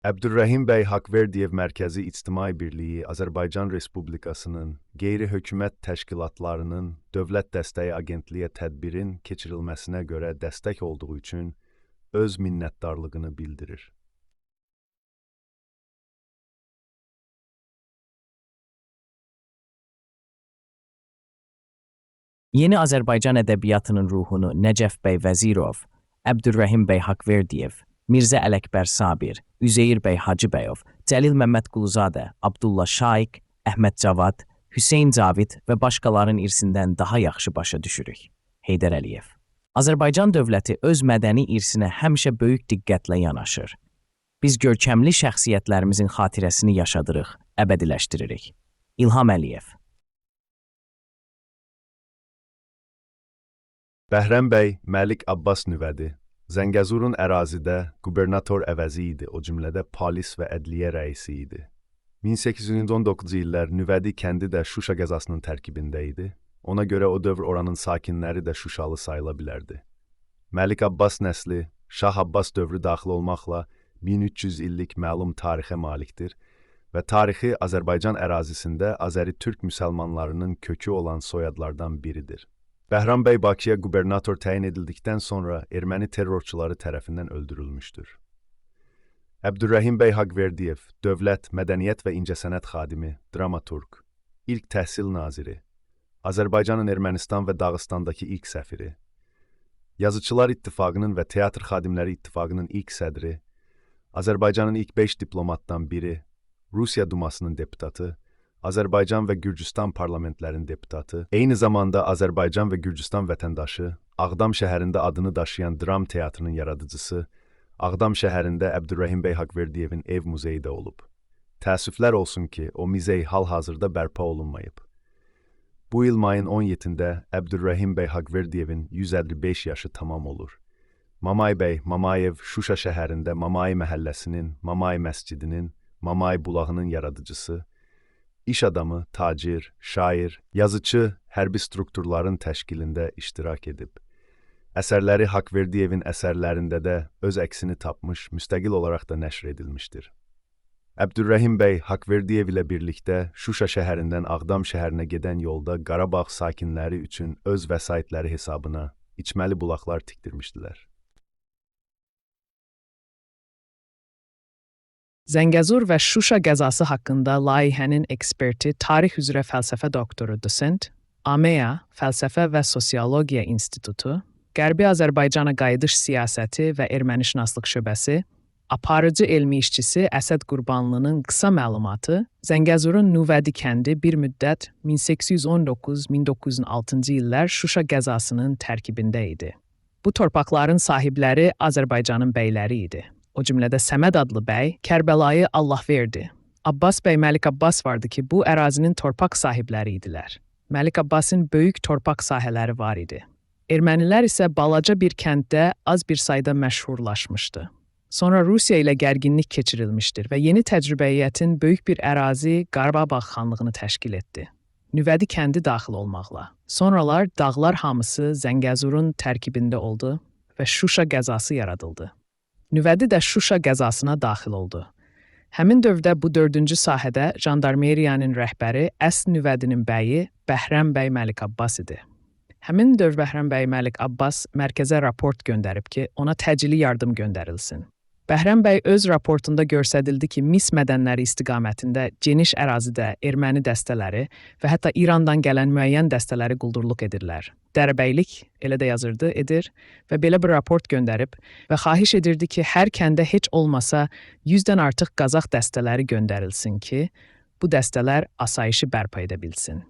Əbdülrəhim bəy Haqverdiyev Mərkəzi İctimai Birliyi Azərbaycan Respublikasının qeyri-hökumət təşkilatlarının Dövlət Dəstəyi Agentliyə tədbirin keçirilməsinə görə dəstək olduğu üçün öz minnətdarlığını bildirir. Yeni Azərbaycan ədəbiyyatının ruhunu Nəcəf bəy Vəzirov, Əbdülrəhim bəy Haqverdiyev, Mirzə Ələkbər Sabir, Üzeyir bəy Hacıbəyov, Cəlil Məmməd Quluzadə, Abdullah Şaiq, Əhməd Cavad, Hüseyn Cavid və başqalarının irsindən daha yaxşı başa düşürük. Heydər Əliyev. Azərbaycan dövləti öz mədəni irsinə həmişə böyük diqqətlə yanaşır. Biz görkəmli şəxsiyyətlərimizin xatirəsini yaşadırıq, əbədiləşdiririk. İlham Əliyev. Bəhrəm bəy Məlik Abbas Nüvədi, Zəngəzurun ərazidə qubernator əvəzi idi, o cümlədə polis və ədliyyə rəisi idi. 1819-cu illər Nüvədi kəndi də Şuşa qəzasının tərkibində idi. Ona görə o dövr oranın sakinləri də Şuşalı sayıla bilərdi. Məlik Abbas nəsli, Şah Abbas dövrü daxil olmaqla 1300 illik məlum tarixə malikdir və tarixi Azərbaycan ərazisində Azəri-Türk müsəlmanlarının kökü olan soyadlardan biridir. Bəhram bəy Bakıya qubernator təyin edildikdən sonra erməni terrorçuları tərəfindən öldürülmüşdür. Əbdülrəhim bəy Haqverdiyev, dövlət, mədəniyyət və incəsənət xadimi, dramaturq, ilk təhsil naziri, Azərbaycanın Ermənistan və Dağıstandakı ilk səfiri, Yazıçılar İttifaqının və Teatr Xadimləri İttifaqının ilk sədri, Azərbaycanın ilk 5 diplomatdan biri, Rusiya Dumasının deputatı, Azərbaycan və Gürcüstan parlamentlərinin deputatı, eyni zamanda Azərbaycan və Gürcüstan vətəndaşı, Ağdam şəhərində adını daşıyan dram teatrının yaradıcısı, Ağdam şəhərində Əbdülrəhim bəy Haqverdiyevin ev muzeyi də olub. Təəssüflər olsun ki, o muzey hal-hazırda bərpa olunmayıb. Bu il mayın 17-də Əbdülrəhim bəy Haqverdiyevin 155 yaşı tamam olur. Mamay bəy Mamayev Şuşa şəhərində Mamay məhəlləsinin, Mamay məscidinin, Mamay bulağının yaradıcısı, İş adamı, tacir, şair, yazıcı, hərbi strukturların təşkilində iştirak edib. Əsərləri Haqverdiyevin əsərlərində də öz əksini tapmış, müstəqil olaraq da nəşr edilmişdir. Əbdülrəhim bəy Haqverdiyev ilə birlikdə Şuşa şəhərindən Ağdam şəhərinə gedən yolda Qarabağ sakinləri üçün öz vəsaitləri hesabına içməli bulaqlar tikdirmişdilər. Zəngəzur və Şuşa qəzası haqqında layihənin eksperti, tarix üzrə fəlsəfə doktoru Dosent, AMEA Fəlsəfə və Sosiologiya İnstitutu, Qərbi Azərbaycana qayıdış siyasəti və ermənişünaslıq şöbəsi, aparıcı elmi işçisi Əsəd Qurbanlının qısa məlumatı, Zəngəzurun Nüvədi kəndi bir müddət 1819-1906-cı illər Şuşa qəzasının tərkibində idi. Bu torpaqların sahibləri Azərbaycanın bəyləri idi. O cümlədə Səməd adlı bəy Kərbəlayı Allahverdi. Abbas bəy Məlik Abbas vardı ki, bu ərazinin torpaq sahibləri idilər. Məlik Abbasın böyük torpaq sahələri var idi. Ermənilər isə balaca bir kənddə az bir sayda məşhurlaşmışdı. Sonra Rusiya ilə gərginlik keçirilmişdir və yeni təcrübəyyətin böyük bir ərazi Qarabağ xanlığını təşkil etdi. Nüvədi kəndi daxil olmaqla. Sonralar dağlar hamısı Zəngəzurun tərkibində oldu və Şuşa qəzası yaradıldı. Nüvədi də Şuşa qəzasına daxil oldu. Həmin dövrdə bu dördüncü sahədə jandarmeriyanın rəhbəri əsl Nüvədinin bəyi Bəhrəm bəy Məlik Abbas idi. Həmin dövr Bəhrəm bəy Məlik Abbas mərkəzə raport göndərib ki, ona təcili yardım göndərilsin. Bəhrəm bəy öz raportunda göstərildi ki, mis mədənləri istiqamətində geniş ərazidə erməni dəstələri və hətta İrandan gələn müəyyən dəstələri quldurluq edirlər. Dərəbəylik, elə də yazırdı, edir və belə bir raport göndərib və xahiş edirdi ki, hər kəndə heç olmasa 100-dən artıq Qazaq dəstələri göndərilsin ki, bu dəstələr asayişi bərpa edə bilsin.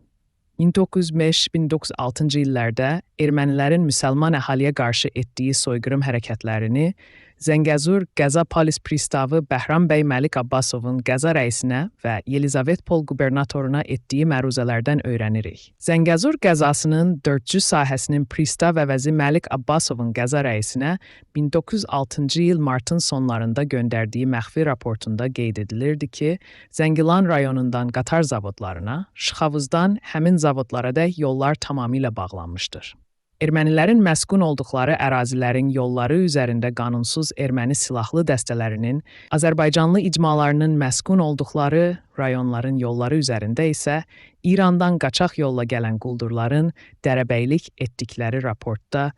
1905-1906-cı illərdə ermənilərin müsəlman əhaliyə qarşı etdiyi soyqırım hərəkətlərini Zəngəzur Qəza Polis Pristavı Bəhram bəy Məlik Abbasovun Qəza rəisinə və Yelizavetpol qubernatoruna etdiyi məruzələrdən öyrənirik. Zəngəzur qəzasının 4-cü sahəsinin pristav əvəzi Məlik Abbasovun Qəza rəisinə 1906-cı il martın sonlarında göndərdiyi məxfi raportunda qeyd edilirdi ki, Zəngilan rayonundan qatar zavodlarına, Şıxavuzdan həmin zavodlara dək yollar tamamilə bağlanmışdır. Ermənilərin məskun olduqları ərazilərin yolları üzərində qanunsuz erməni silahlı dəstələrinin, Azərbaycanlı icmalarının məskun olduqları rayonların yolları üzərində isə İrandan qaçaq yolla gələn quldurların dərəbəylik etdikləri raportda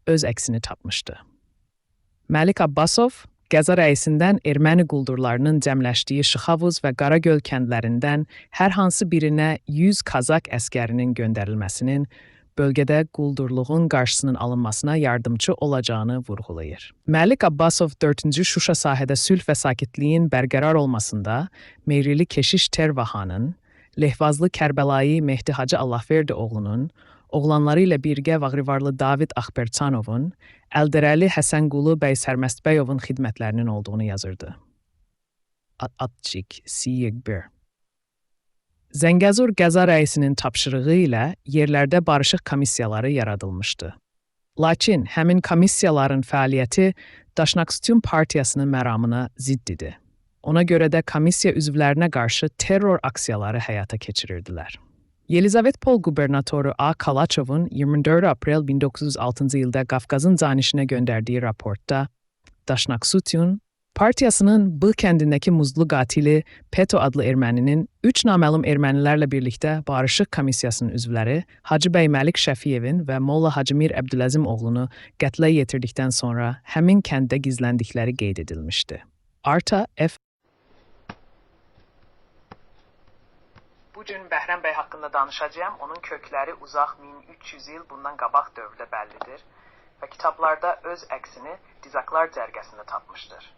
öz əksini tapmışdı. Məlik Abbasov, Qəza rəisindən erməni quldurlarının cəmləşdiyi Şıxavuz və Qaragöl kəndlərindən hər hansı birinə 100 Kazak əskərinin göndərilməsinin bölgədə quldurluğun qarşısının alınmasına yardımcı olacağını vurğulayır. Məlik Abbasov 4-cü Şuşa sahədə sülh və sakitliyin bərqərar olmasında Meyrili Keşiş Tervahanın, Lehvazlı Kərbəlayı Mehdi Hacı Allahverdi oğlunun, oğlanları ilə birgə Vağrivarlı David Axberçanovun, Əldərəli Həsənqulu bəy Sərməstbəyovun xidmətlərinin olduğunu yazırdı. Atçik Siyegbir. Zəngəzur Qəza rəisinin tapşırığı ilə yerlərdə barışıq komissiyaları yaradılmışdı. Lakin həmin komissiyaların fəaliyyəti Daşnakstyum partiyasının məramına zidd idi. Ona görə də komissiya üzvlərinə qarşı terror aksiyaları həyata keçirirdilər. Yelizavetpol qubernatoru A. Kalaçovun 24 aprel 1906-cı ildə Qafqazın canişinə göndərdiyi raportda Daşnakstyum partiyasının B kəndindəki muzlu qatili Peto adlı erməninin 3 naməlum ermənilərlə birlikdə barışıq komissiyasının üzvləri Hacı bəy Məlik Şəfiyevin və Molla Hacımir Əbdüləzim oğlunu qətlə yetirdikdən sonra həmin kənddə gizləndikləri qeyd edilmişdi. Arta F. Bugün Bəhrəm bəy haqqında danışacağım. Onun kökləri uzaq 1300 il bundan qabaq dövrdə bəllidir və kitablarda öz əksini Dizaklar cərgəsində tapmışdır.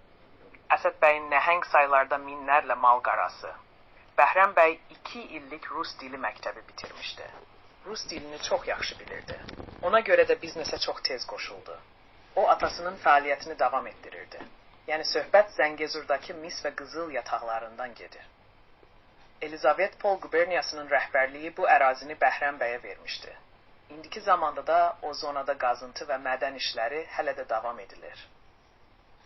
Əsəd bəyin nəhəng saylarda minlərlə mal qarası. Bəhrəm bəy 2 illik Rus dili məktəbi bitirmişdi. Rus dilini çox yaxşı bilirdi. Ona görə də biznesə çox tez qoşuldu. O, atasının fəaliyyətini davam etdirirdi. Yəni, söhbət Zəngəzurdakı mis və qızıl yataqlarından gedir. Elizavetpol quberniyasının rəhbərliyi bu ərazini Bəhrəm bəyə vermişdi. İndiki zamanda da o zonada qazıntı və mədən işləri hələ də davam edilir.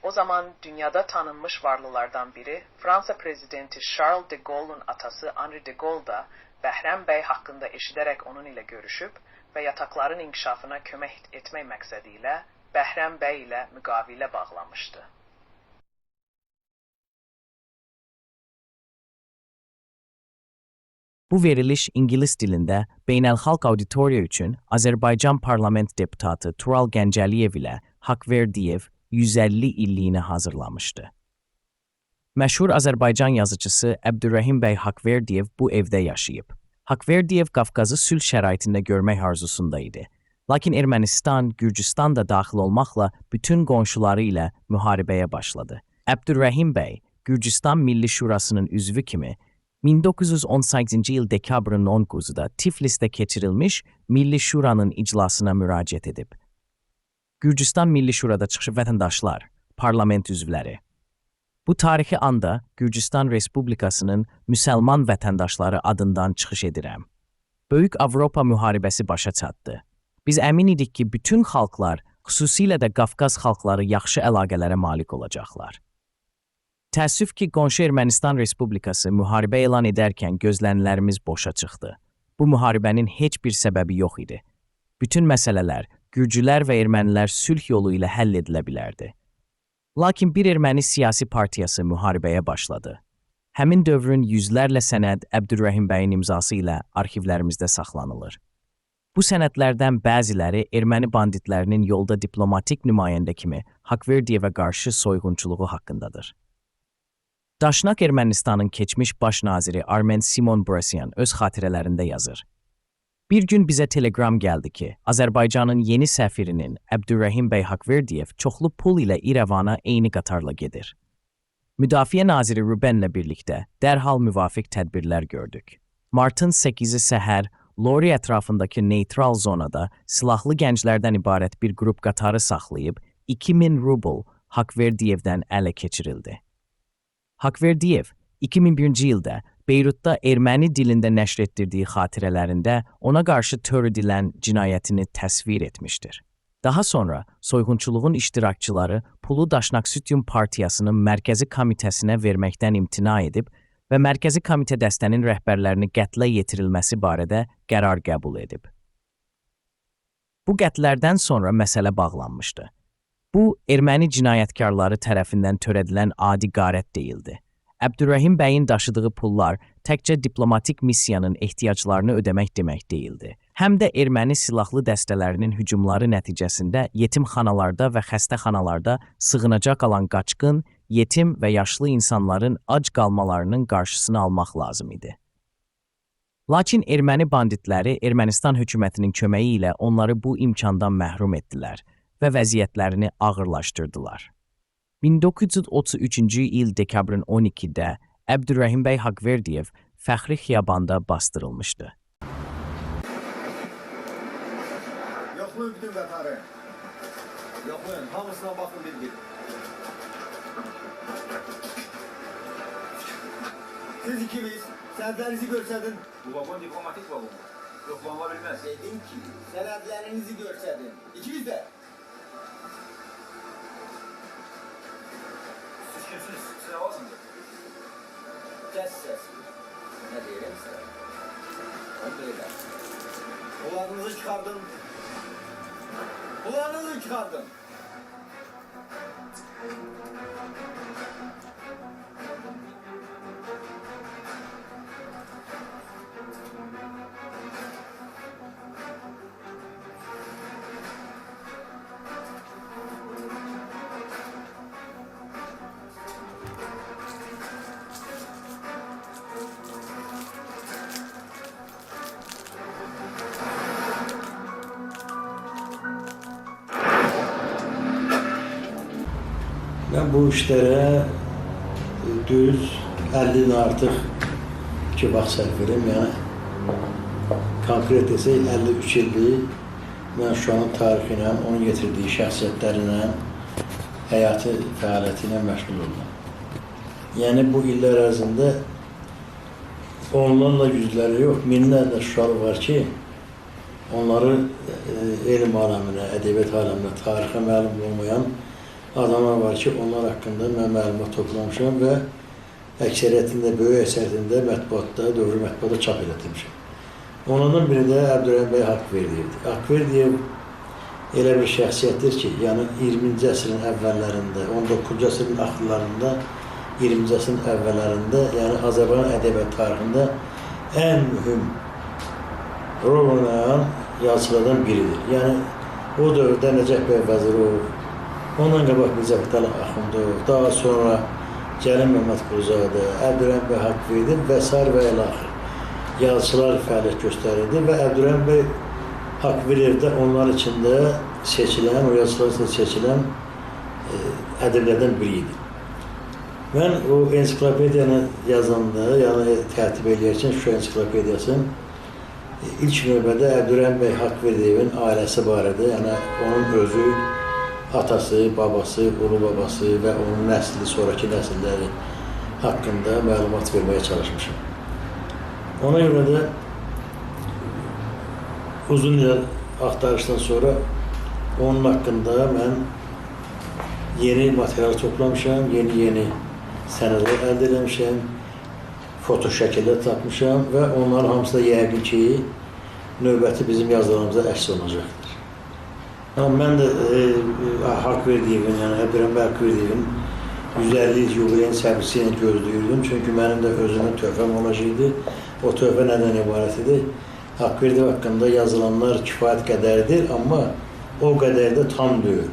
O zaman dünyada tanınmış varlılardan biri Fransa prezidenti Charles de Gaulle'un atası Henri de Gaulle da Bəhrəm bəy haqqında eşidərək onun ilə görüşüb və yataqların inkişafına kömək etmək məqsədi ilə Bəhrəm bəy ilə müqavilə bağlamışdı. Bu veriliş İngilis dilində beynəlxalq auditoriya üçün Azərbaycan parlament deputatı Tural Gəncəliyev ilə Haqverdiyev 150 illiyini hazırlamışdı. Məşhur Azərbaycan yazıcısı Əbdürrəhim bəy Haqverdiyev bu evdə yaşayıb. Haqverdiyev Qafqazı sülh şəraitində görmək arzusunda idi. Lakin Ermənistan, Gürcüstan da daxil olmaqla bütün qonşuları ilə müharibəyə başladı. Əbdürrəhim bəy, Gürcüstan Milli Şurasının üzvü kimi 1918-ci il dekabrın 19-da Tiflisdə keçirilmiş Milli Şuranın iclasına müraciət edib. Gürcüstan Milli Şurada çıxışı vətəndaşlar, parlament üzvləri. Bu tarixi anda Gürcüstan Respublikasının müsəlman vətəndaşları adından çıxış edirəm. Böyük Avropa müharibəsi başa çatdı. Biz əmin idik ki, bütün xalqlar, xüsusilə də Qafqaz xalqları yaxşı əlaqələrə malik olacaqlar. Təəssüf ki, qonşu Ermənistan Respublikası müharibə elan edərkən gözlənillərimiz boşa çıxdı. Bu müharibənin heç bir səbəbi yox idi. Bütün məsələlər Gürcülər və ermənilər sülh yolu ilə həll edilə bilərdi. Lakin bir erməni siyasi partiyası müharibəyə başladı. Həmin dövrün yüzlərlə sənəd Əbdürrəhim bəyin imzası ilə arxivlərimizdə saxlanılır. Bu sənədlərdən bəziləri erməni banditlərinin yolda diplomatik nümayəndə kimi Haqverdiyevə qarşı soyğunçuluğu haqqındadır. Daşnak Ermənistanın keçmiş baş naziri Armen Simon Brasyan öz xatirələrində yazır. Bir gün bizə telegram gəldi ki, Azərbaycanın yeni səfirinin Əbdürrəhim bəy Haqverdiyev çoxlu pul ilə İrəvana eyni qatarla gedir. Müdafiə naziri Rubenlə birlikdə dərhal müvafiq tədbirlər gördük. Martın 8-i səhər Lori ətrafındakı neytral zonada silahlı gənclərdən ibarət bir qrup qatarı saxlayıb 2000 rubl Haqverdiyevdən ələ keçirildi. Haqverdiyev 2001-ci ildə Beyrutda erməni dilində nəşr etdirdiyi xatirələrində ona qarşı törədilən cinayətini təsvir etmişdir. Daha sonra soyğunçuluğun iştirakçıları pulu Daşnakstyum partiyasının mərkəzi komitəsinə verməkdən imtina edib və mərkəzi komitə dəstənin rəhbərlərini qətlə yetirilməsi barədə qərar qəbul edib. Bu qətlərdən sonra məsələ bağlanmışdı. Bu, erməni cinayətkarları tərəfindən törədilən adi qarət deyildi. Əbdürrəhim bəyin daşıdığı pullar təkcə diplomatik missiyanın ehtiyaclarını ödəmək demək deyildi. Həm də erməni silahlı dəstələrinin hücumları nəticəsində yetimxanalarda və xəstəxanalarda sığınacaq alan qaçqın, yetim və yaşlı insanların ac qalmalarının qarşısını almaq lazım idi. Lakin erməni banditləri Ermənistan hökumətinin köməyi ilə onları bu imkandan məhrum etdilər və vəziyyətlərini ağırlaşdırdılar. 1933-cü il dekabrın 12-də Əbdürrəhim bəy Haqverdiyev Fəxri Xiyabanda bastırılmışdı. Yoxlayın bütün qatarı. Yoxlayın, hamısına baxın bir-bir. Siz ikiniz sənədlərinizi göstərin. Bu vagon diplomatik vagon. Yoxlanıla bilməz. Dedim ki, sənədlərinizi göstərin. İkiniz də. Siz kimsiniz? Siz havasınız. Kəs səsini. Nə deyirəm sizə? Onu belə. Qulağınızı çıxardın. Qulağınızı çıxardın. Ben bu işlere düz 50'den artıq ki vaxt sərf edirəm. Yəni konkret desək 53 ildir mən Şuşanın tarixi ilə, onun getirdiyi şəxsiyyətlərinə, həyatı fəaliyyəti ilə məşğul oldum. Yəni bu illər ərzində onlarla yüzləri yox, minlərlə Şuşalı var ki, onları elm aləminə, ədəbiyyat aləminə, tarixə məlum olmayan adamlar var ki, onlar haqqında mən məlumat toplamışam və əksəriyyətində, böyük əksəriyyətində mətbuatda, dövrü mətbuatda çap edilmişəm. Onlardan biri də Əbdürrəhim bəy Haqverdiyevdir. Haqverdiyev elə bir şəxsiyyətdir ki, yəni 20-ci əsrin əvvəllərində, 19-cu əsrin axırlarında, 20-ci əsrin əvvəllərində, yəni Azərbaycan ədəbiyyat tarixində ən mühüm rol oynayan yazıçılardan biridir. Yəni o dövrdə Nəcəf bəy Vəzirov, ondan qabaq Mirzə Fətəli Axundov, daha sonra Cəlil Məmmədquluzadə, Əbdürrəhim bəy Haqverdiyev və s. və ilaxır yazıçılar fəaliyyət göstərirdi və Əbdürrəhim bəy Haqverdiyev də onlar içində seçilən, o yazıçılar içində seçilən ədəblərdən biri idi. Mən o ensiklopediyanı yazanda, yəni tərtib edərkən Şuşa ensiklopediyasının ilk növbədə Əbdürrəhim bəy Haqverdiyevin ailəsi barədə, yəni onun özü, atası, babası, ulu babası və onun nəsli, sonraki nəsilləri haqqında məlumat verməyə çalışmışam. Ona görə də uzun il axtarışdan sonra onun haqqında mən yeni material toplamışam, yeni sənədlər əldə eləmişəm, foto şəkillər tapmışam və onların hamısı da yəqin ki, növbəti bizim yazılarımızda əks olunacaqdır. Mən də Haqverdiyevin, yəni Əbdürrəhim bəy Haqverdiyevin 150 yubileyin səbirliyi ilə gözləyirdim. Çünki mənim də özümün töhfəm olacaqdı. O töhfə nədən ibarət idi? Haqverdiyev haqqında yazılanlar kifayət qədərdir, amma o qədər də tam deyil.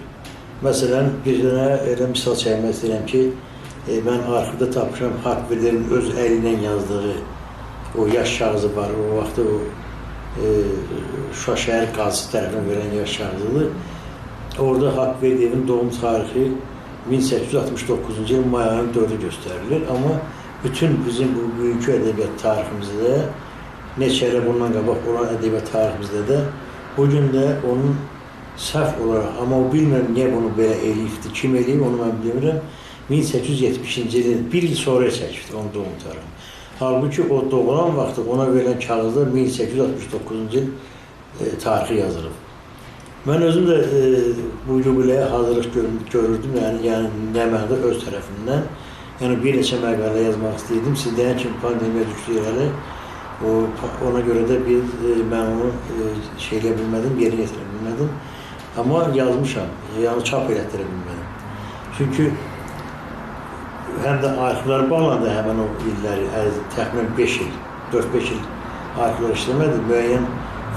Məsələn, bir dənə elə misal çəkmək istəyirəm ki, mən arxivdə tapmışam Haqverdiyevin öz əli ilə yazdığı o yaş kağızı var. O vaxtda o Şuşa şəhər qazisi tərəfindən verən yaş kağızıdır. Orada Haqverdiyevin doğum tarixi 1869-cu il may ayının 4-ü göstərilir. Amma bütün bizim bu bugünkü ədəbiyyat tariximizdə, neçə ilə bundan qabaq olan ədəbiyyat tariximizdə də bugün də onun səhv olaraq, amma o bilmirəm niyə bunu belə eləyibdir, kim eləyib onu mən bilmirəm, 1870-ci ilin bir il sonra çəkibdir onun doğum tarihi. Halbuki o doğulan vaxtı ona verilən kağızda 1869-cu il tarixi yazılıb. Mən özüm də bu yubileyə hazırlıq görürdüm, yəni nə mənada öz tərəfindən. Yəni bir neçə məqalə yazmaq istəyirdim. Siz deyən kimi pandemiya düşdü irəli. Ona görə də mən onu şey eləyə bilmədim, yerinə yetirə bilmədim. yazırdım. Amma yazmışam, yəni çap elətdirə bilmədim. Çünki həm də arxivlər bağlandı həmən o illəri, təxminən 5 il, 4-5 il arxivlər işləmədi, müəyyən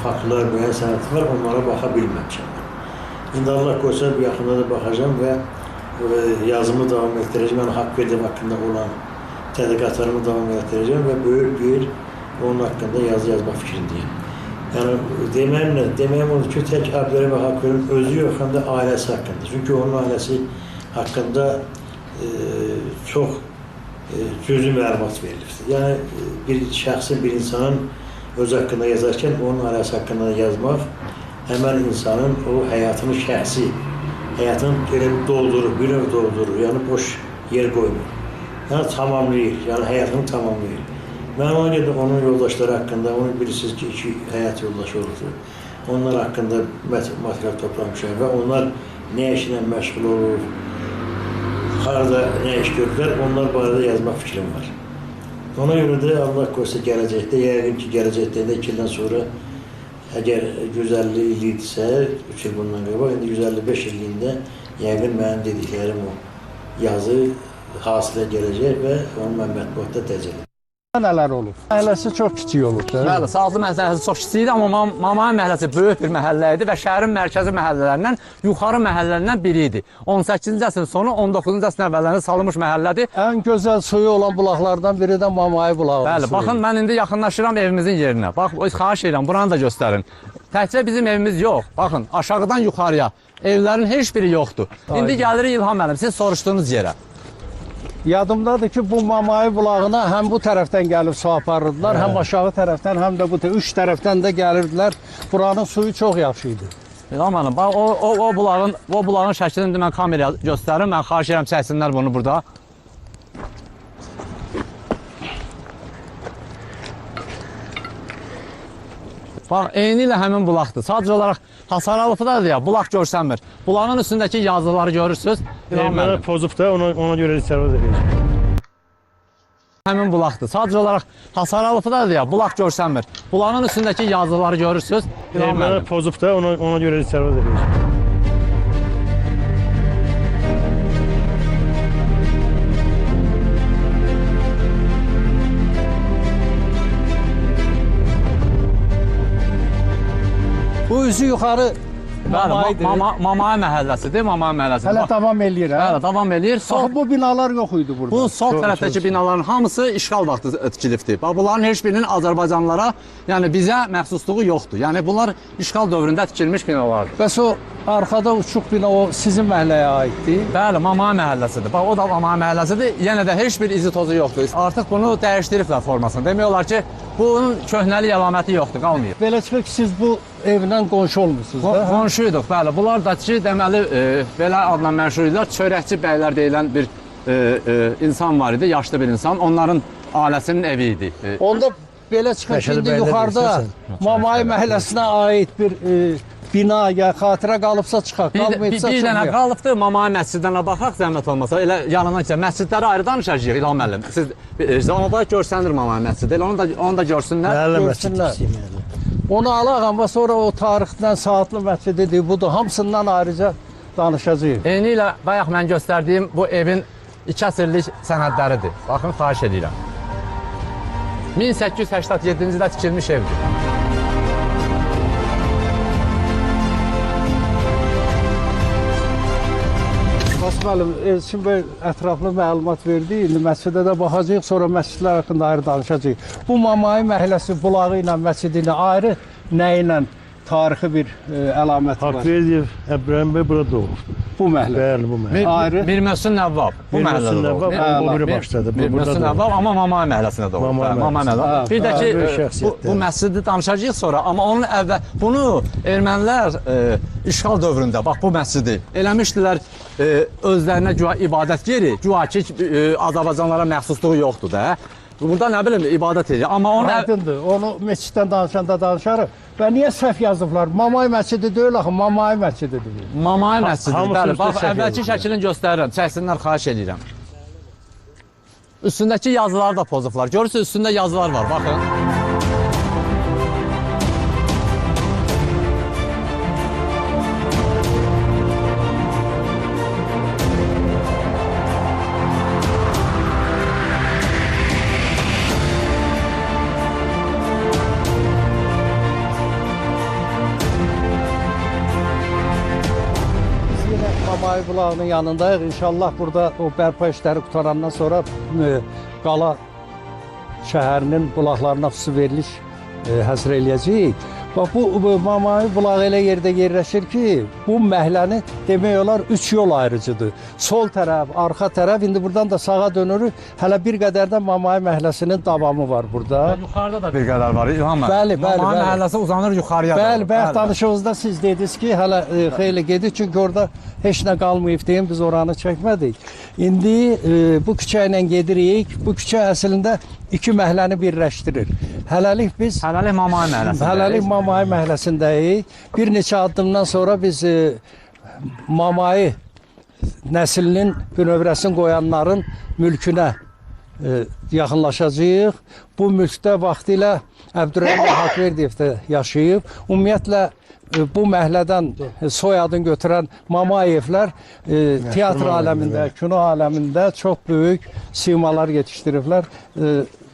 faktlar, müəyyən sənədlər, onlara baxa bilməmişəm mən. İndi Allah qoysa, bir yaxında da baxacağım və yazımı davam etdirəcəm, yəni Haqverdiyev haqqında olan tədqiqatlarımı davam etdirəcəm və böyük bir onun haqqında yazı yazmaq fikrindəyim. Yəni, deməyim odur ki, tək Əbdülrəhim Haqverdiyev özü yox, həm də ailəsi haqqında. Çünki onun ailəsi haqqında çox cüzi məlumat verilibdir. Yəni, bir şəxsin, bir insanın öz haqqında yazarkən onun ailəsi haqqında yazmaq həmən insanın o həyatını şəxsi, həyatını elə doldurur, bir növ doldurur, yəni boş yer qoymur. Yəni tamamlayır, yəni həyatını tamamlayır. Mən ona görə onun yoldaşları haqqında, onu bilirsiniz ki, 2 həyat yoldaşı olubdur. Onlar haqqında material toplamışam və onlar nə işlə məşğul olur, harada nə iş görürlər, onlar barədə yazmaq fikrim var. Ona görə də Allah qoysa gələcəkdə, yəqin ki, gələcəkdə 2 ildən sonra əgər 150 il idisə, 3 il bundan qabaq, indi 155 illiyində yəqin mənim dediklərim o yazı hasilə gələcək və onu mən mətbuatda təcrübə. Nələr olub? Məhəlləsi çox kiçik olub da. Bəli, Sazlı məhəlləsi çox kiçik idi, amma Mamayə məhəlləsi böyük bir məhəllə idi və şəhərin mərkəzi məhəllələrindən yuxarı məhəllələrindən biri idi. 18-ci əsrin sonu, 19-cu əsrin əvvəllərində salınmış məhəllədir. Ən gözəl suyu olan bulaqlardan biri də Mamayə bulağı. Bəli, baxın, mən indi yaxınlaşıram evimizin yerinə. Bax, xahiş edirəm, buranı da göstərin. Təkcə bizim evimiz yox. Baxın, aşağıdan yuxarıya evlərin heç biri yoxdur. İndi gəlirik İlham müəllim, siz soruşduğunuz yerə. Yadımdadır ki, bu Mamayə bulağına həm bu tərəfdən gəlib su aparırdılar, həm aşağı tərəfdən, həm də bu 3 tərəfdən də gəlirdilər. Buranın suyu çox yaxşı idi. İlham müəllim, bax, o bulağın şəklini mən kameraya göstərim. Mən xahiş edirəm, çəksinlər bunu burada. Bax, eyni ilə həmin bulaqdır. Sadəcə olaraq hasarlıqdadır ya, bulaq görsənmir. Bulağın üstündəki yazıları görürsünüz. Mənə pozub da, ona görə istirahət edəcəm. Həmin bulaqdır. Sadəcə olaraq hasarlıqdadır ya, bulaq görsənmir. Bulağın üstündəki yazıları görürsünüz. Mənə pozub da, ona görə istirahət edəcəm. Bu üzü yuxarı Mamayə məhəlləsidir, Mamayə məhəlləsi. hələ davam eləyir, hə? Bəli, davam eləyir. Bax, bu binalar yox idi burada. Bu sol tərəfdəki binaların hamısı işğal vaxtı tikilibdir. Bax, bunların heç birinin Azərbaycanlılara, yəni bizə məxsusluğu yoxdur. Yəni bunlar işğal dövründə tikilmiş binalardır. Bəs o arxada uçuq bina o sizin məhəlləyə aiddir? Bəli, Mamayə məhəlləsidir. Bax, o da Mamayə məhəlləsidir. Yenə də heç bir izi tozu yoxdur. Artıq bunu dəyişdiriblər formasını. Demək olar ki, bunun köhnəlik əlaməti yoxdur, qalmayıb. Belə çıxır ki, siz bu evlə qonşu olmuşsunuz da? Qonşuyduq, bəli. Bunlar da ki, deməli, belə adla məşhur idilər. Çörəkçi bəylər deyilən bir insan var idi, yaşlı bir insan. Onların ailəsinin evi idi. Onda belə çıxır ki, indi yuxarıda Mamayə məhəlləsinə aid bir bina ya xatirə qalıbsa çıxaq, qalmayıbsa Bir dənə çıxmayaq. qalıbdır, Mamayə məscidlərinə baxaq, zəhmət olmasa. Elə yanından keçək. Məscidləri ayrı danışacağıq, İlham müəllim. Siz zamanda görsənir Mamayə məscidi. Elə onu da görsünlər. Görsünlər. Onu alaq, amma sonra o tarixdən saatlı məscididir, budur. Hamısından ayrıca danışacağıq. Eyni ilə bayaq mən göstərdiyim bu evin 2 əsrlik sənədləridir. Baxın, xahiş edirəm. 1887-ci ildə tikilmiş evdir. Müəllim, Elçin bəy ətraflı məlumat verdi. İndi məscidə də baxacağıq, sonra məscidlər haqqında ayrı danışacağıq. Bu Mamayə məhəlləsi bulağı ilə məscidi ilə ayrı nə ilə tarixi bir əlamət var? Haqverdiyev Əbrahim bəy burada doğulubdur. Bu məhəllə. Bəli, bu məhəllə. Ayrı. Mir Məhsün Nəvvab. Bu məhəllədə doğulub. O biri başladı. Mir Məhsün Nəvvab, amma Mamayə məhəlləsində doğulub. Mamayə məhəlləsi. Bir də ki, bu məscidi danışacağıq sonra, amma onun əvvəl bunu ermənilər işğal dövründə, bax bu məscidi eləmişdilər özlərinə güya ibadət yeri, güya ki Azərbaycanlılara məxsusluğu yoxdur da. Burada nə bilim ibadət edir, amma onu Aydındır, onu məsciddən danışanda danışarıq. Və niyə səhv yazıblar? Mamayə məscidi deyil axı, Mamayə məscididir. Mamayə məscididir. Bəli, bax səhv əvvəlki yazıblar. şəklini göstərirəm. Çəksinlər, xahiş edirəm. Üstündəki yazıları da pozublar. Görürsünüz, üstündə yazılar var, baxın. Mamayi bulağının yanındayıq. İnşallah burada o bərpa işləri qutarandan sonra qala şəhərinin bulaqlarına su veriliş həsr eləyəcəyik. Bax, bu Mamayi bulağı elə yerdə yerləşir ki, bu məhəllənin demək olar 3 yol ayrıcıdır. Sol tərəf, arxa tərəf, indi buradan da sağa dönürük. Hələ bir qədər də Mamayi məhəlləsinin davamı var burada. Yuxarıda da bir qədər var İlham müəllim. Bəli, bəli, Mamayi bəli. məhəlləsi uzanır yuxarıya. Bəli, bəli, danışığınızda siz dediniz ki, hələ xeyli gedir, çünki orada heç nə qalmayıb deyim, biz oranı çəkmədik. İndi bu küçə ilə gedirik. Bu küçə əslində iki məhəlləni birləşdirir. Hələlik biz Hələlik Mamayi məhəlləsində. Hələlik Mamayi məhəlləsindəyik. Bir neçə addımdan sonra biz Mamayi nəslinin bünövrəsini qoyanların mülkünə yaxınlaşacağıq. Bu mülkdə vaxtilə Əbdürrəhim Haqverdiyev də yaşayıb. Ümumiyyətlə bu məhəllədən soyadını götürən Mamayevlər teatr aləmində, kino aləmində çox böyük simalar yetişdiriblər.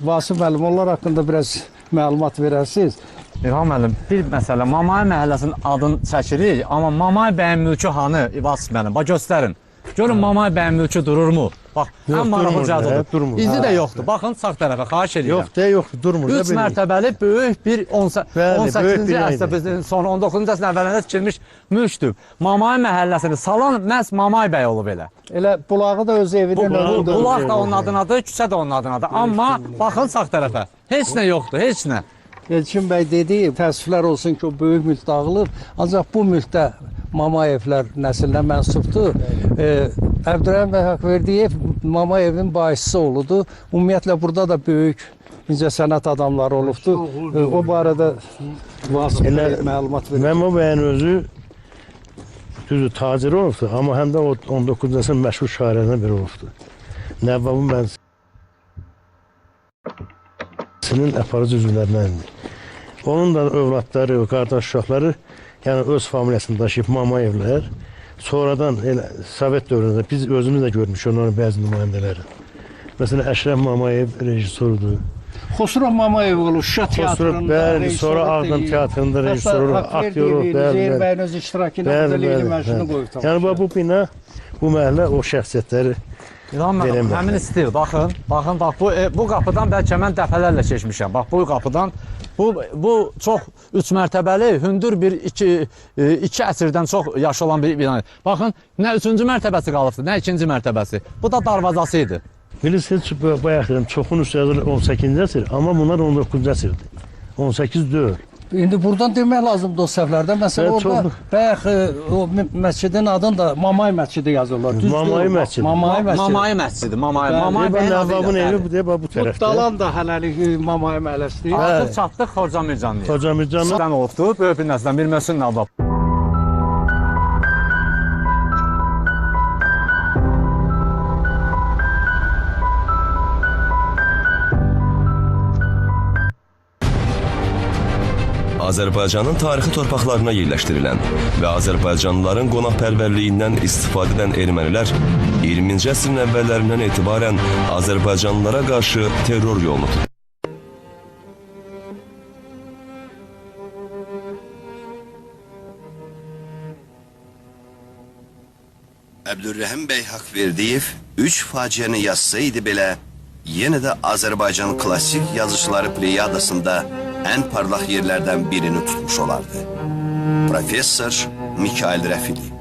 Vasif müəllim, onlar haqqında biraz məlumat verərsiniz. İlham müəllim, bir məsələ, Mamayi məhəlləsinin adını çəkirik, amma Mamayi bəyin mülkü hanı? Vasif müəllim, bax göstərin. Görün Mamayi bəyin mülkü dururmu? Bax, ən maraqlı cəhət İzi də yoxdur. Baxın sağ tərəfə, xahiş edirəm. Yoxdur, durmur. 3 mərtəbəli böyük bir 18-ci əsrdə, sonra 19-cu əsrin əvvəlində tikilmiş mülkdür. Mamayi məhəlləsini salan məhz Mamayi bəy olub elə. Elə bulağı da öz evinin önündə. Bulaq da onun adınadır, küçə də onun adınadır. Amma baxın sağ tərəfə, heç nə yoxdur, heç nə. Elçin bəy dedi, təəssüflər olsun ki, o böyük mülk dağılıb. Ancaq bu mülkdə Mamayevlər nəslinə mənsubdur. Əbdürrəhim bəy Haqverdiyev Mamayevin bahisçisi oldu. Ümumiyyətlə burada da böyük incəsənət adamları olubdur. O barədə Vasif bəy məlumat verir. Məmə bəyin özü düzdür, tacir olubdur, amma həm də 19-cu əsrin məşhur şairlərindən biri olubdur. Nəvvabın məclisinin aparıcı üzvlərindəndir. Onun da övladları, qardaş uşaqları, yəni öz familiyasını daşıyıb Mamayevlər. Sonradan elə Sovet dövründə biz özümüz də görmüşük onların bəzi nümayəndələri. Məsələn, Əşrəf Mamayev rejissorudur. Xosrov Mamayev olur, Şuşa teatrında bəli, sonra Ağdam teatrında rejissoru, aktyoru, Zeyir bəyin öz iştirakı ilə burada Leyli Məcnunu qoyub. Yəni bu bina, bu məhəllə o şəxsiyyətləri İlham müəllim, həmin stil, baxın, bax bu qapıdan bəlkə mən dəfələrlə keçmişəm. Bax bu qapıdan bu çox 3 mərtəbəli, hündür bir 2 əsrdən çox yaşı olan bir bina. Baxın, nə 3-cü mərtəbəsi qalıbdı, nə 2-ci mərtəbəsi. Bu da darvazası idi. Bilirsiniz, bayaq dedim, çoxun üstədir 18-ci əsr, amma bunlar 19-cu əsrdir. 18 deyil. İndi buradan demək lazımdır o səhvlərdə. Məsələn, orada bayaq o məscidin adını da Mamayi məscidi yazırlar. Mamayi məscidi. Mamayi məscidi. Mamayi bəyin Nəvvabın evi bu tərəfdə. Bu dalan da hələlik Mamayi məhəlləsidir. Artıq çatdıq Xoca Mircanlıya. Xoca Mircanlı. Sizdən olubdur, böyük bir nəsdən bir Möhsün Navab. Azərbaycanın tarixi torpaqlarına yerləşdirilən və Azərbaycanlıların qonaqpərvərliyindən istifadə edən ermənilər 20-ci əsrin əvvəllərindən etibarən Azərbaycanlılara qarşı terror yolunu tutdu. Əbdürrəhim bəy Haqverdiyev 3 faciəni yazsaydı belə, yenə də Azərbaycan klassik yazıçıları pleyadasında ən parlaq yerlərdən birini tutmuş olardı. Professor Mikail Rəfili.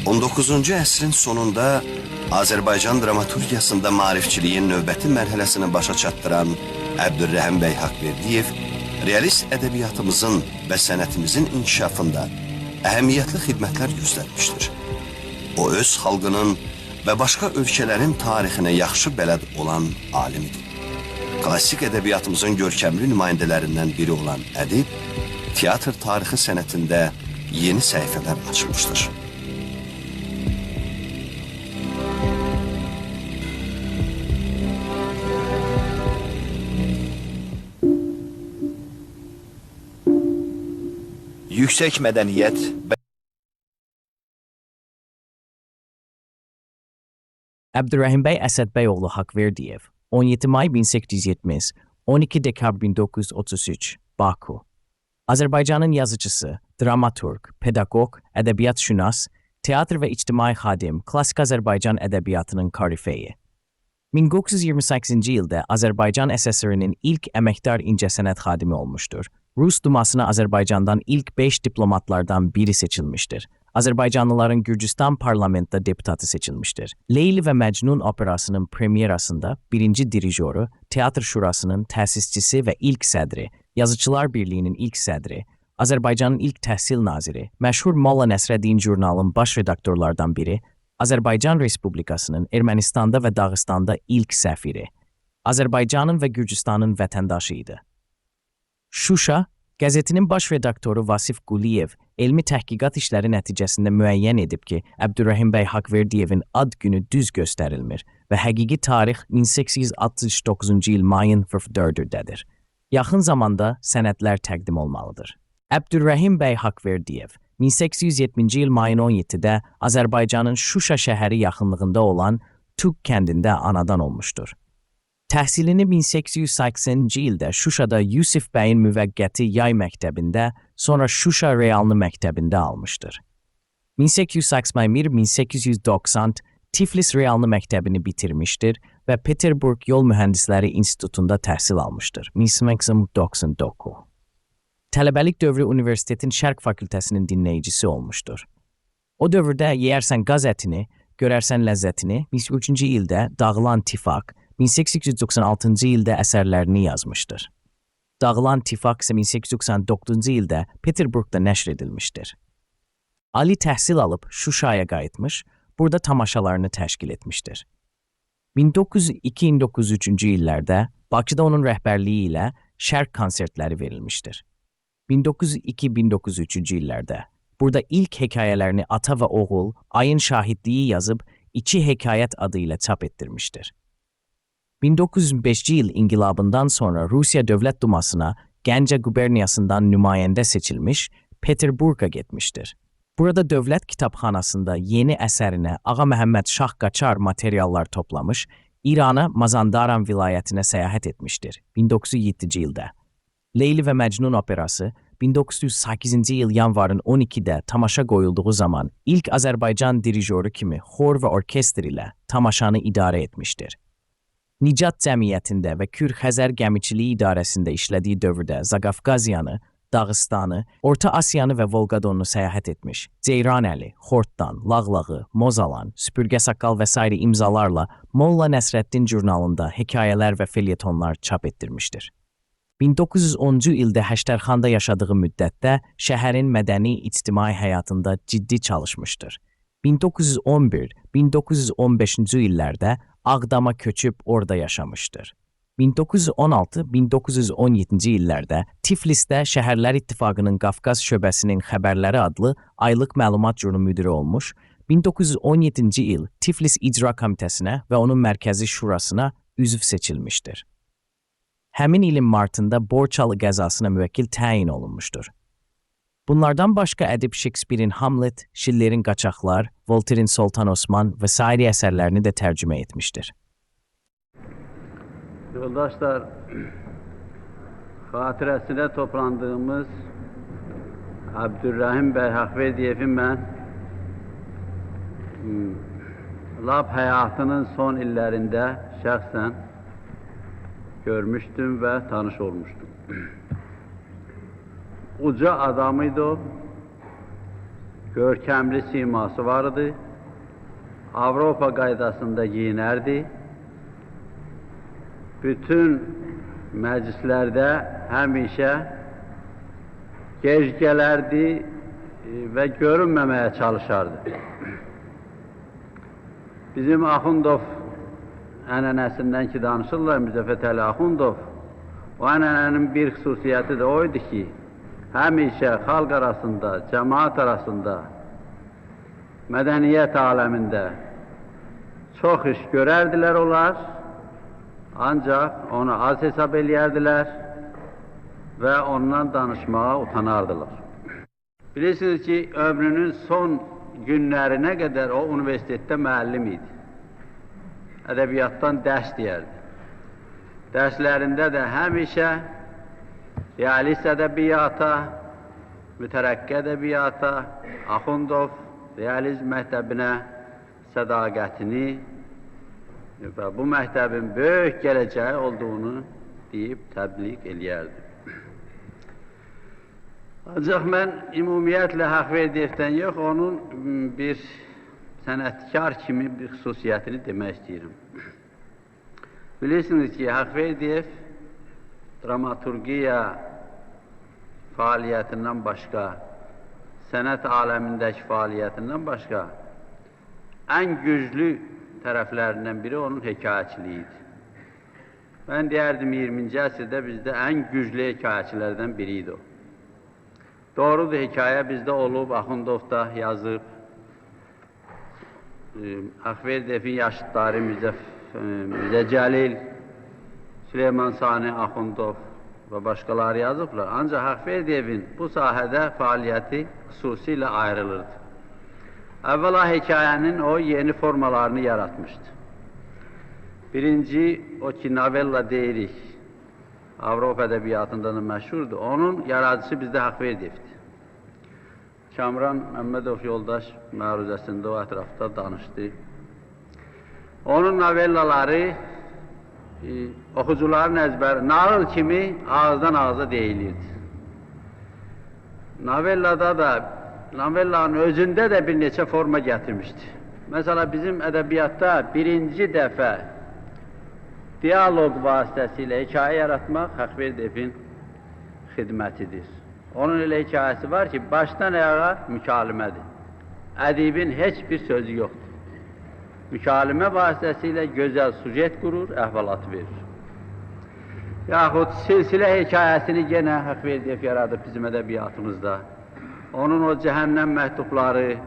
...19-cu əsrin sonunda Azərbaycan dramaturgiyasında maarifçiliyin növbəti mərhələsini başa çatdıran Əbdürrəhim bəy Haqverdiyev realist ədəbiyyatımızın və sənətimizin inkişafında əhəmiyyətli xidmətlər göstərmişdir. O öz xalqının və başqa ölkələrin tarixinə yaxşı bələd olan alimidir. Klassik ədəbiyyatımızın görkəmli nümayəndələrindən biri olan ədib, teatr tarixi sənətində yeni səhifələr açmışdır. Yüksək mədəniyyət Əbdürrəhim bəy Əsədbəy oğlu Haqverdiyev 17 may 1870, 12 dekabr 1933, Baku. Azərbaycanın yazıcısı, dramaturq, pedaqoq, ədəbiyyatşünas, teatr və ictimai xadim, klassik Azərbaycan ədəbiyyatının korifeyi. 1928-ci ildə Azərbaycan SSR-nin ilk əməkdar incəsənət xadimi olmuşdur. Rus Dumasına Azərbaycandan ilk 5 diplomatlardan biri seçilmişdir. Azərbaycanlıların Gürcüstan parlamentdə deputatı seçilmişdir. Leyli və Məcnun operasının premyerasında birinci dirijoru, Teatr Şurasının təsisçisi və ilk sədri, Yazıçılar Birliyinin ilk sədri, Azərbaycanın ilk təhsil naziri, məşhur Molla Nəsrəddin jurnalın baş redaktorlardan biri, Azərbaycan Respublikasının Ermənistanda və Dağıstanda ilk səfiri, Azərbaycanın və Gürcüstanın vətəndaşı idi. Şuşa, qəzetinin baş redaktoru Vasif Quliyev elmi təhqiqat işləri nəticəsində müəyyən edib ki, Əbdürrəhim bəy Haqverdiyevin ad günü düz göstərilmir və həqiqi tarix 1869-cu il mayın 24-dədir. Yaxın zamanda sənədlər təqdim olmalıdır. Əbdürrəhim bəy Haqverdiyev 1870-ci il mayın 17-də Azərbaycanın Şuşa şəhəri yaxınlığında olan Tug kəndində anadan olmuşdur. Təhsilini 1880-ci ildə Şuşada Yusif bəyin müvəqqəti yay məktəbində, sonra Şuşa Reallı məktəbində almışdır. 1881-1890 Tiflis Reallı məktəbini bitirmişdir və Peterburg Yol Mühəndisləri İnstitutunda təhsil almışdır. 1899. Tələbəlik dövrü universitetin Şərq fakültəsinin dinləyicisi olmuşdur. O dövrdə yeyərsən qaz ətini, görərsən ləzzətini 13-cü ildə Dağılan Tifaq, 1896-cı ildə əsərlərini yazmışdır. Dağılan Tifaq isə 1899-cu ildə Peterburgda nəşr edilmişdir. Ali təhsil alıb Şuşaya qayıtmış, burada tamaşalarını təşkil etmişdir. 1902-1903-cü illərdə Bakıda onun rəhbərliyi ilə Şərq konsertləri verilmişdir. 1902-1903-cü illərdə burada ilk hekayələrini ata və oğul Ayın şahidliyi yazıb 2 hekayət adı ilə çap etdirmişdir. 1905-ci il inqilabından sonra Rusiya Dövlət Dumasına Gəncə quberniyasından nümayəndə seçilmiş, Peterburqa getmişdir. Burada Dövlət Kitabxanasında yeni əsərinə Ağa Məhəmməd Şah Qaçar materiallar toplamış, İrana Mazandaran vilayətinə səyahət etmişdir 1907-ci ildə. Leyli və Məcnun operası 1908-ci il yanvarın 12-də tamaşa qoyulduğu zaman ilk Azərbaycan dirijoru kimi xor və orkestr ilə tamaşanı idarə etmişdir. Nicat Cəmiyyətində və Kür-Xəzər Gəmiçiliyi İdarəsində işlədiyi dövrdə Zaqafqaziyanı, Dağıstanı, Orta Asiyanı və Volqadonu səyahət etmiş, Ceyranəli, Xortdan, Lağlağı, Mozalan, Süpürgə Saqqal və s. imzalarla Molla Nəsrəddin jurnalında hekayələr və felyetonlar çap etdirmişdir. 1910-cu ildə Həştərxanda yaşadığı müddətdə şəhərin mədəni-ictimai həyatında ciddi çalışmışdır. 1911-1915-ci illərdə Ağdama köçüb orada yaşamışdır. 1916-1917-ci illərdə Tiflisdə Şəhərlər İttifaqının Qafqaz şöbəsinin Xəbərləri adlı aylıq məlumat jurnu müdiri olmuş, 1917-ci il Tiflis İcra Komitəsinə və onun mərkəzi şurasına üzv seçilmişdir. Həmin ilin martında Borçalı qəzasına müvəkkil təyin olunmuşdur. Bunlardan başqa ədib Shakespeare'in Hamlet, Schiller'in Qaçaqlar, Voltaire'in Sultan Osman və s. əsərlərini də tərcümə etmişdir. Yoldaşlar, xatirəsinə toplandığımız Əbdürrəhim bəy Haqverdiyevin mən lap həyatının son illərində şəxsən görmüşdüm və tanış olmuşdum. Uca adamıydı o, görkəmli siması vardı, Avropa qaydasında giyinərdi, bütün məclislərdə həmişə gec gələrdi və görünməməyə çalışardı. Bizim Axundov ənənəsindən ki danışırlar, Müzəffət Əli Axundov, o ənənənin bir xüsusiyyəti də o idi ki, həmişə xalq arasında, cəmaat arasında, mədəniyyət aləmində çox iş görərdilər onlar, ancaq onu az hesab eləyərdilər və ondan danışmağa utanardılar. Bilirsiniz ki, ömrünün son günlərinə qədər o universitetdə müəllim idi. ədəbiyyatdan dərs deyərdi. Dərslərində də həmişə realist ədəbiyyata, mütərəqqi ədəbiyyata, Axundov realizm məktəbinə sədaqətini və bu məktəbin böyük gələcəyi olduğunu deyib təbliğ eləyərdi. Ancaq mən ümumiyyətlə Haqverdiyevdən yox, onun bir sənətkar kimi bir xüsusiyyətini demək istəyirəm. Bilirsiniz ki, Haqverdiyev dramaturgiya fəaliyyətindən başqa, sənət aləmindəki fəaliyyətindən başqa ən güclü tərəflərindən biri onun hekayəçiliyi idi. Mən deyərdim 20-ci əsrdə bizdə ən güclü hekayəçilərdən biri idi o. Doğrudur, hekayə bizdə olub, Axundov da yazıb. Haqverdiyevin yaşıdları Mirzə Cəlil, Süleyman Sani Axundov və başqaları yazıblar. Ancaq Haqverdiyevin bu sahədə fəaliyyəti xüsusilə ayrılırdı. Əvvəla hekayənin o yeni formalarını yaratmışdı. Birinci, o ki, novella deyirik, Avropa ədəbiyyatında da məşhurdur. Onun yaradıcısı bizdə Haqverdiyevdir. Kamran Məmmədov yoldaş məruzəsində o ətrafda danışdı. Onun novellaları oxucuların əzbəri, nağıl kimi ağızdan ağıza deyilirdi. Novellada da, novellanın özündə də bir neçə forma gətirmişdi. Məsələn, bizim ədəbiyyatda birinci dəfə diyaloq vasitəsilə hekayə yaratmaq Haqverdiyevin xidmətidir. Onun elə hekayəsi var ki, başdan ayağa mükalimədir. Ədibin heç bir sözü yoxdur. Mükalimə vasitəsilə gözəl sujet qurur, əhvalatı verir. Yaxud silsilə hekayəsini yenə Haqverdiyev yaradıb bizim ədəbiyyatımızda. Onun o cəhənnəm məktubları,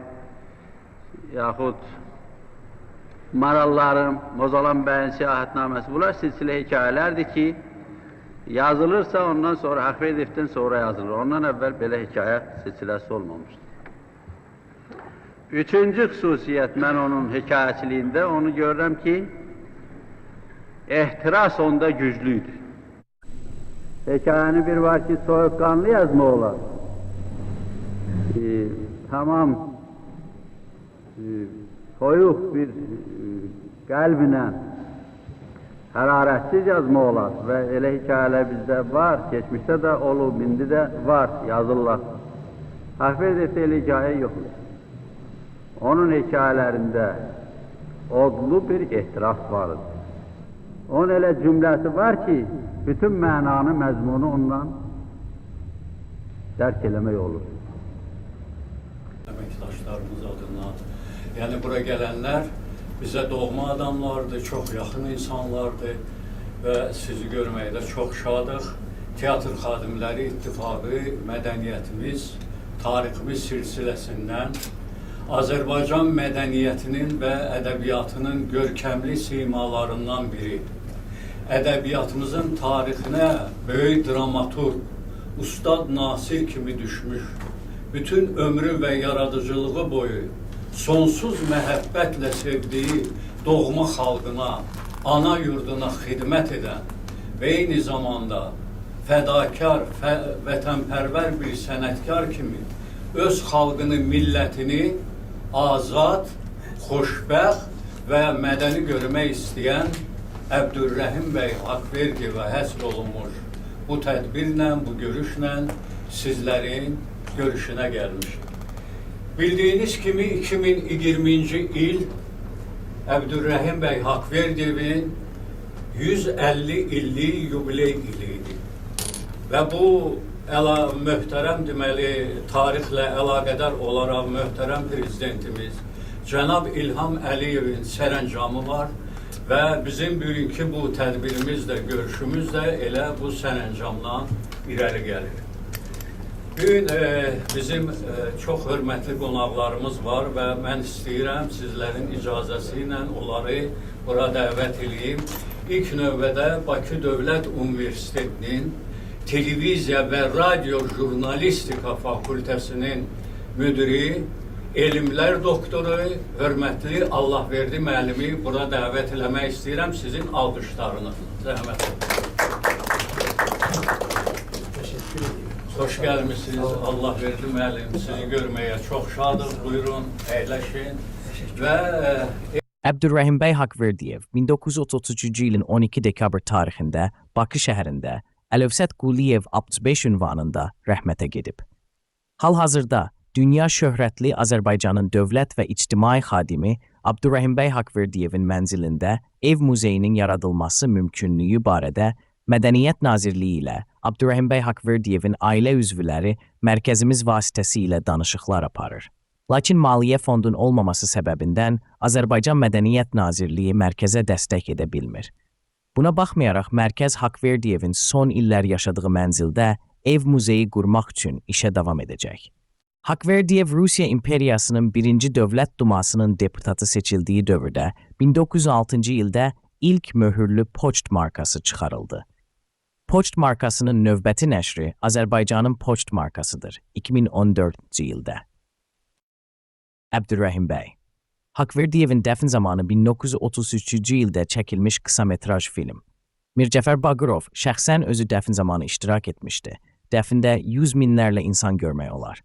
yaxud Maralların, Mozalan bəyin siyahətnaməsi, bunlar silsilə hekayələrdir ki, yazılırsa ondan sonra, Haqverdiyevdən sonra yazılır. Ondan əvvəl belə hekayə silsiləsi olmamışdır. Üçüncü xüsusiyyət mən onun hekayəçiliyində onu görürəm ki, ehtiras onda güclüydür. Hekayəni bir var ki, soyuqqanlı yazma olar. Tamam soyuq bir qəlbinə hərarətsiz yazma olar və elə hekayələr bizdə var, keçmişdə də olub, indi də var, yazırlar. Haqverdiyevdə elə hekayə yoxdur. Onun hekayələrində odlu bir ehtiras vardır. Onun elə cümləsi var ki, bütün mənanı, məzmunu ondan dərk eləmək olur. Əməkdaşlarımız adına, yəni bura gələnlər bizə doğma adamlardır, çox yaxın insanlardır və sizi görməkdə çox şadıq. Teatr Xadimləri İttifaqı mədəniyyətimiz, tariximiz silsiləsindən Azərbaycan mədəniyyətinin və ədəbiyyatının görkəmli simalarından biri. Ədəbiyyatımızın tarixinə böyük dramaturg, Ustad Nasir kimi düşmüş, bütün ömrü və yaradıcılığı boyu sonsuz məhəbbətlə sevdiyi doğma xalqına, ana yurduna xidmət edən və eyni zamanda fədakar, vətənpərvər bir sənətkar kimi öz xalqını, millətini azad, xoşbəxt və mədəni görmək istəyən Əbdürrəhim bəy Haqverdiyevə həsr olunmuş bu tədbirlə, bu görüşlə sizlərin görüşünə gəlmişik. Bildiyiniz kimi 2020-ci il Əbdürrəhim bəy Haqverdiyevin 150 illik yubiley ili idi. Və bu möhtərəm deməli, tarixlə əlaqədar olaraq möhtərəm prezidentimiz Cənab İlham Əliyevin sərəncamı var və bizim bugünkü bu tədbirimiz də, görüşümüz də elə bu sərəncamla irəli gəlir. Bugün bizim çox hörmətli qonaqlarımız var və mən istəyirəm sizlərin icazəsi ilə onları bura dəvət edeyim. İlk növbədə Bakı Dövlət Universitetinin Televiziya və Radio Jurnalistika Fakültəsinin müdiri elmlər doktoru, hörmətli Allahverdi müəllimi bura dəvət eləmək istəyirəm sizin alqışlarınızla. Zəhmət olun. Xoş gəlmişsiniz. Allahverdi müəllim, sizi görməyə çox şadıq. Buyurun, əyləşin. Və Əbdürrəhim bəy Haqverdiyev 1933-cü ilin 12 dekabr tarixində Bakı şəhərində Əlövsət Quliyev 65 ünvanında rəhmətə gedib. Hal-hazırda dünya şöhrətli Azərbaycanın dövlət və ictimai xadimi Əbdürrəhim bəy Haqverdiyevin mənzilində ev muzeyinin yaradılması mümkünlüyü barədə Mədəniyyət Nazirliyi ilə Əbdürrəhim bəy Haqverdiyevin ailə üzvləri mərkəzimiz vasitəsilə danışıqlar aparır. Lakin maliyyə fondun olmaması səbəbindən Azərbaycan Mədəniyyət Nazirliyi mərkəzə dəstək edə bilmir. Buna baxmayaraq, mərkəz Haqverdiyevin son illər yaşadığı mənzildə ev muzeyi qurmaq üçün işə davam edəcək. Haqverdiyev Rusiya İmperiyasının 1-ci Dövlət Dumasının deputatı seçildiyi dövrdə 1906-cı ildə ilk möhürlü poçt markası çıxarıldı. Poçt markasının növbəti nəşri Azərbaycanın poçt markasıdır 2014-cü ildə. Əbdürrəhim bəy Haqverdiyevin dəfn zamanı 1933-cü ildə çəkilmiş qısametraj film. Mircəfər Baqırov şəxsən özü dəfn zamanı iştirak etmişdi. Dəfndə 100 minlərlə insan görmək olar.